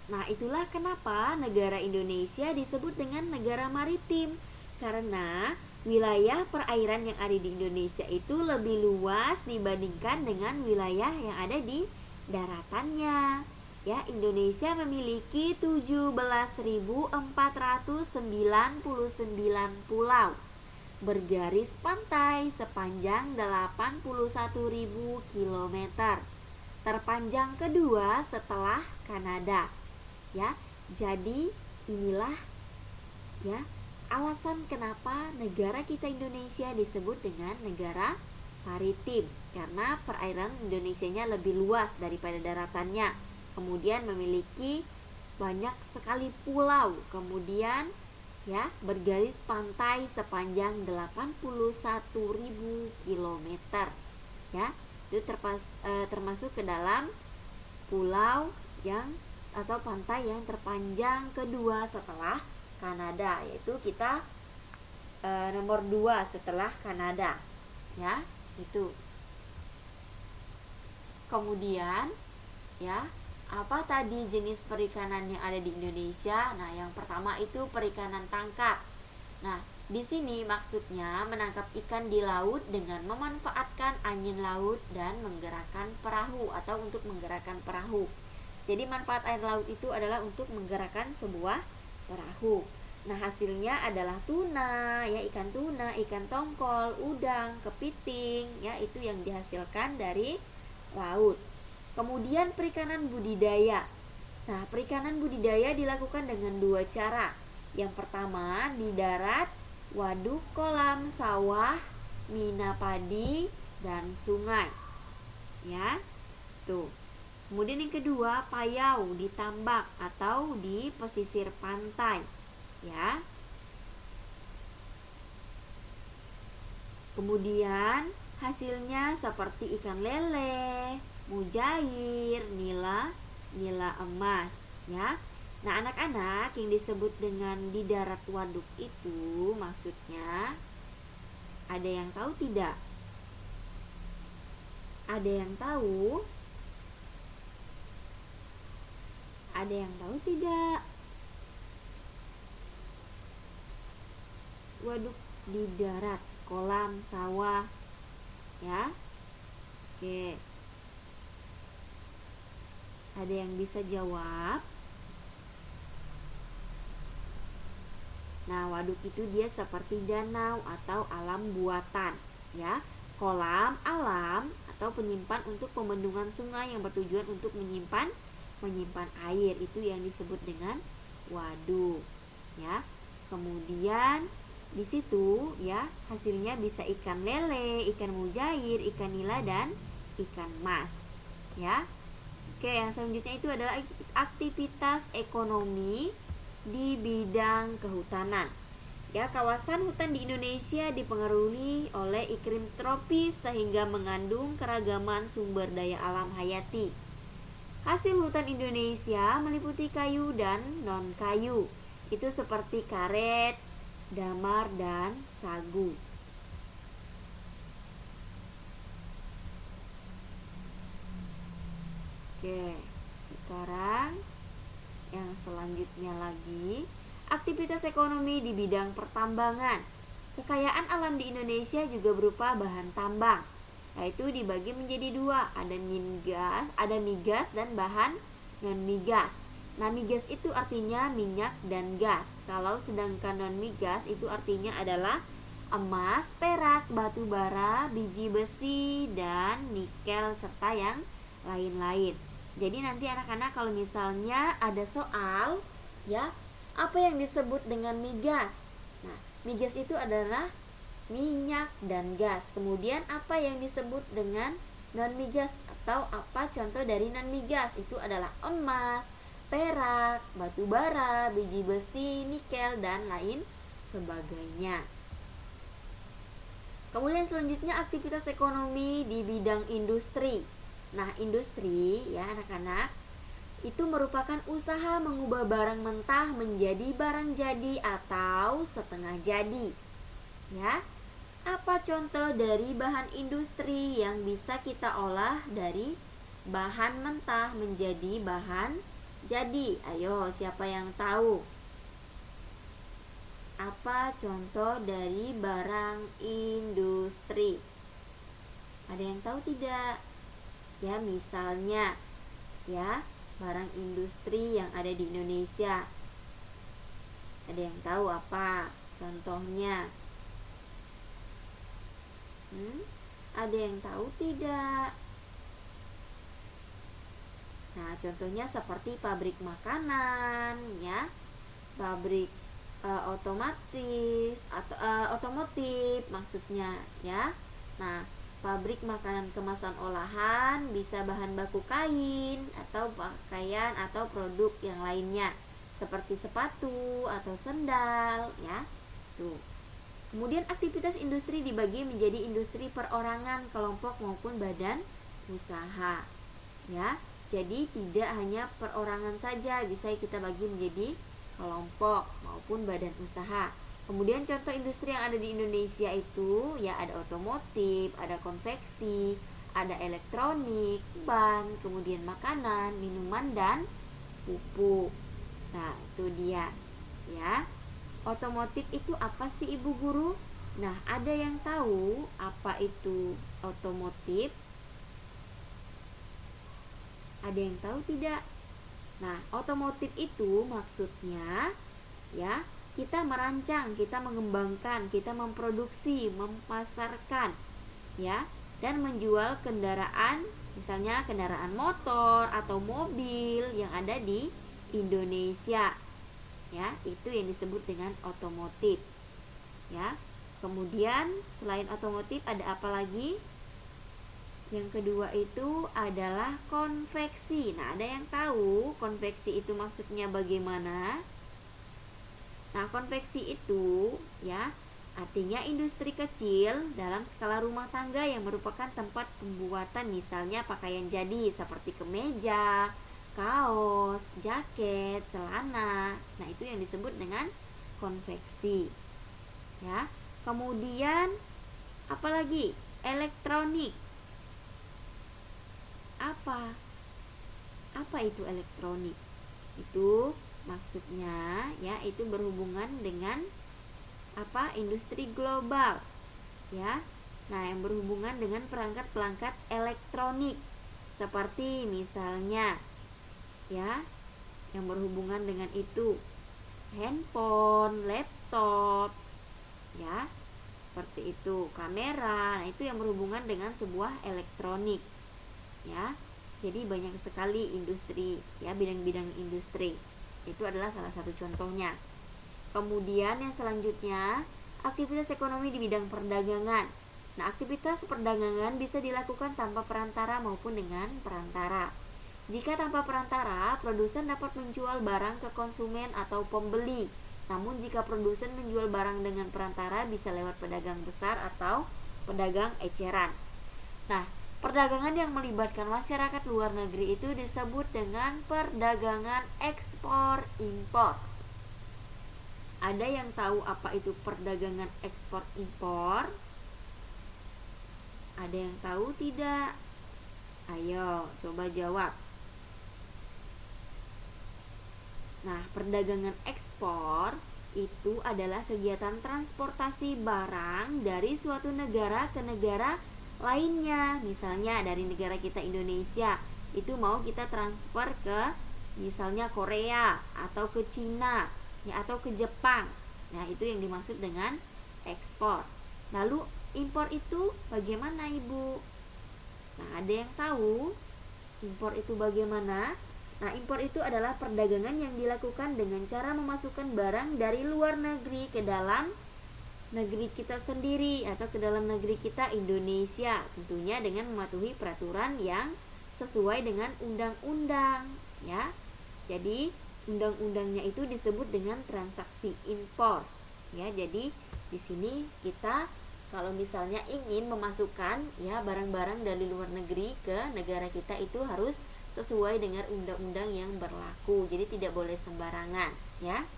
Nah, itulah kenapa negara Indonesia disebut dengan negara maritim. Karena wilayah perairan yang ada di Indonesia itu lebih luas dibandingkan dengan wilayah yang ada di daratannya. Ya, Indonesia memiliki 17.499 pulau, bergaris pantai sepanjang 81.000 km, terpanjang kedua setelah Kanada. Ya, jadi inilah ya alasan kenapa negara kita Indonesia disebut dengan negara maritim, karena perairan Indonesianya lebih luas daripada daratannya, kemudian memiliki banyak sekali pulau, kemudian ya bergaris pantai sepanjang 81.000 km. Ya, itu termasuk ke dalam pulau yang atau pantai yang terpanjang kedua setelah Kanada, yaitu kita nomor 2 setelah Kanada. Ya, itu. Kemudian ya, apa tadi jenis perikanan yang ada di Indonesia? Nah, yang pertama itu perikanan tangkap. Nah, di sini maksudnya menangkap ikan di laut dengan memanfaatkan angin laut dan menggerakkan perahu atau untuk menggerakkan perahu. Jadi manfaat air laut itu adalah untuk menggerakkan sebuah perahu. Nah, hasilnya adalah tuna, ya, ikan tuna, ikan tongkol, udang, kepiting, ya, itu yang dihasilkan dari laut. Kemudian perikanan budidaya. Nah, perikanan budidaya dilakukan dengan dua cara. Yang pertama di darat, waduk, kolam, sawah, mina padi, dan sungai. Ya, tuh. Kemudian yang kedua, payau di tambak atau di pesisir pantai. Ya. Kemudian hasilnya seperti ikan lele, mujair, nila, nila emas, ya. Nah, anak-anak, yang disebut dengan di darat waduk itu maksudnya ada yang tahu tidak? Ada yang tahu? Ada yang tahu tidak? Waduk di darat, kolam, sawah, ya. Oke. Ada yang bisa jawab? Nah, waduk itu dia seperti danau atau alam buatan, ya. Kolam alam atau penyimpan untuk pembendungan sungai yang bertujuan untuk menyimpan air, itu yang disebut dengan waduk, ya. Kemudian di situ ya hasilnya bisa ikan lele, ikan mujair, ikan nila, dan ikan mas, ya. Oke, yang selanjutnya itu adalah aktivitas ekonomi di bidang kehutanan. Ya, kawasan hutan di Indonesia dipengaruhi oleh iklim tropis sehingga mengandung keragaman sumber daya alam hayati. Hasil hutan Indonesia meliputi kayu dan non-kayu. Itu seperti karet, damar, dan sagu. Oke, sekarang yang selanjutnya lagi, aktivitas ekonomi di bidang pertambangan. Kekayaan alam di Indonesia juga berupa bahan tambang, yaitu dibagi menjadi dua, ada migas dan bahan non migas. Nah, migas itu artinya minyak dan gas. Kalau sedangkan non migas itu artinya adalah emas, perak, batu bara, biji besi, dan nikel serta yang lain-lain. Jadi nanti anak-anak kalau misalnya ada soal, ya, apa yang disebut dengan migas? Nah, migas itu adalah minyak dan gas. Kemudian apa yang disebut dengan non migas atau apa contoh dari non migas? Itu adalah emas, perak, batu bara, biji besi, nikel, dan lain sebagainya. Kemudian selanjutnya aktivitas ekonomi di bidang industri. Nah, industri ya anak-anak, itu merupakan usaha mengubah barang mentah menjadi barang jadi atau setengah jadi. Ya. Apa contoh dari bahan industri yang bisa kita olah dari bahan mentah menjadi bahan Jadi, ayo siapa yang tahu apa contoh dari barang industri? Ada yang tahu tidak? Ya, misalnya ya, barang industri yang ada di Indonesia. Ada yang tahu apa contohnya? Ada yang tahu tidak? Nah, contohnya seperti pabrik makanan, ya, pabrik otomatis atau otomotif maksudnya, ya. Nah, pabrik makanan kemasan olahan bisa bahan baku kain atau pakaian atau produk yang lainnya seperti sepatu atau sendal, ya. Tuh. Kemudian aktivitas industri dibagi menjadi industri perorangan, kelompok maupun badan usaha, ya. Jadi tidak hanya perorangan saja, bisa kita bagi menjadi kelompok maupun badan usaha. Kemudian contoh industri yang ada di Indonesia itu ya ada otomotif, ada konveksi, ada elektronik, ban, kemudian makanan, minuman dan pupuk. Nah, itu dia ya. Otomotif itu apa sih Ibu Guru? Nah, ada yang tahu apa itu otomotif? Ada yang tahu tidak? Nah, otomotif itu maksudnya ya, kita merancang, kita mengembangkan, kita memproduksi, memasarkan ya, dan menjual kendaraan, misalnya kendaraan motor atau mobil yang ada di Indonesia. Ya, itu yang disebut dengan otomotif. Ya. Kemudian selain otomotif ada apa lagi? Yang kedua itu adalah konveksi. Nah, ada yang tahu konveksi itu maksudnya bagaimana? Nah, konveksi itu ya artinya industri kecil dalam skala rumah tangga yang merupakan tempat pembuatan misalnya pakaian jadi seperti kemeja, kaos, jaket, celana. Nah, itu yang disebut dengan konveksi. Ya. Kemudian apalagi? Elektronik. Apa itu elektronik? Itu maksudnya ya itu berhubungan dengan apa? Industri global. Ya. Nah, yang berhubungan dengan perangkat-perangkat elektronik seperti misalnya ya, yang berhubungan dengan itu handphone, laptop, ya, seperti itu, kamera. Nah, itu yang berhubungan dengan sebuah elektronik, ya. Jadi banyak sekali industri, ya, bidang-bidang industri. Itu adalah salah satu contohnya. Kemudian yang selanjutnya, aktivitas ekonomi di bidang perdagangan. Nah, aktivitas perdagangan bisa dilakukan tanpa perantara maupun dengan perantara. Jika tanpa perantara, produsen dapat menjual barang ke konsumen atau pembeli. Namun jika produsen menjual barang dengan perantara bisa lewat pedagang besar atau pedagang eceran. Nah, perdagangan yang melibatkan masyarakat luar negeri itu disebut dengan perdagangan ekspor impor. Ada yang tahu apa itu perdagangan ekspor impor? Ada yang tahu tidak? Ayo, coba jawab. Nah, perdagangan ekspor itu adalah kegiatan transportasi barang dari suatu negara ke negara lainnya. Misalnya dari negara kita Indonesia, itu mau kita transfer ke misalnya Korea atau ke Cina, ya, atau ke Jepang. Nah, itu yang dimaksud dengan ekspor. Lalu impor itu bagaimana, Ibu? Nah, ada yang tahu impor itu bagaimana? Nah, impor itu adalah perdagangan yang dilakukan dengan cara memasukkan barang dari luar negeri ke dalam negeri kita sendiri atau ke dalam negeri kita Indonesia, tentunya dengan mematuhi peraturan yang sesuai dengan undang-undang, ya. Jadi, undang-undangnya itu disebut dengan transaksi impor, ya. Jadi, di sini kita kalau misalnya ingin memasukkan ya barang-barang dari luar negeri ke negara kita itu harus sesuai dengan undang-undang yang berlaku. Jadi tidak boleh sembarangan, ya.